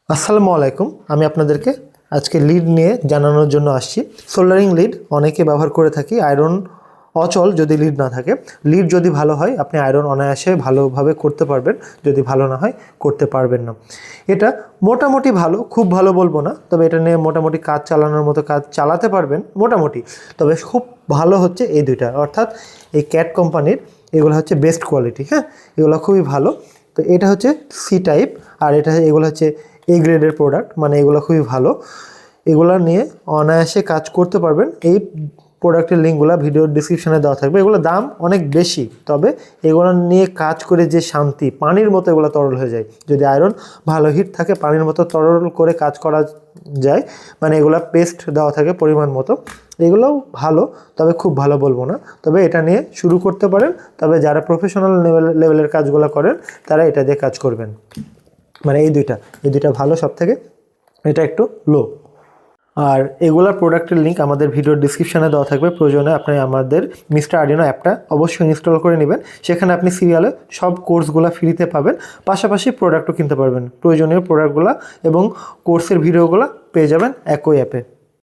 আসসালামু আলাইকুম। আমি আপনাদেরকে আজকে লিড নিয়ে জানানোর জন্য আসছি। সোল্ডারিং লিড অনেকে ব্যবহার করে থাকি আয়রন অচল যদি লিড না থাকে। লিড যদি ভালো হয় আপনি আয়রন অনায়াসে ভালোভাবে করতে পারবেন, যদি ভালো না হয় করতে পারবেন না। এটা মোটামুটি ভালো, খুব ভালো বলবো না, তবে এটা নিয়ে মোটামুটি কাজ চালানোর মতো কাজ চালাতে পারবেন মোটামুটি। তবে খুব ভালো হচ্ছে এই দুইটা, অর্থাৎ এই ক্যাট কোম্পানির এগুলো হচ্ছে বেস্ট কোয়ালিটি। হ্যাঁ, এগুলো খুবই ভালো। তো এটা হচ্ছে সি টাইপ, আর এগুলো হচ্ছে এ গ্রেডের প্রোডাক্ট, মানে এগুলো খুবই ভালো। এগুলো নিয়ে অনায়াসে কাজ করতে পারবেন। এই প্রোডাক্টের লিঙ্কগুলো ভিডিওর ডিসক্রিপশানে দেওয়া থাকবে। এগুলোর দাম অনেক বেশি, তবে এগুলো নিয়ে কাজ করে যে শান্তি, পানির মতো এগুলো তরল হয়ে যায়। যদি আয়রন ভালো হিট থাকে পানির মতো তরল করে কাজ করা যায়। মানে এগুলো পেস্ট দেওয়া থাকে পরিমাণ মতো। এগুলোও ভালো, তবে খুব ভালো বলবো না। তবে এটা নিয়ে শুরু করতে পারেন, তবে যারা প্রফেশনাল লেভেলের কাজগুলো করেন তারা এটা দিয়ে কাজ করবেন। মানে এই দুইটা ভালো সব থেকে, এটা একটু লো। আর এগুলার প্রোডাক্টের লিঙ্ক আমাদের ভিডিওর ডিসক্রিপশানে দেওয়া থাকবে। প্রয়োজনে আপনি আমাদের মিস্টার আর্ডিনো অ্যাপটা অবশ্যই ইনস্টল করে নেবেন। সেখানে আপনি সিরিয়ালে সব কোর্সগুলো ফ্রিতে পাবেন, পাশাপাশি প্রোডাক্টও কিনতে পারবেন। প্রয়োজনীয় প্রোডাক্টগুলো এবং কোর্সের ভিডিওগুলো পেয়ে যাবেন একই অ্যাপে।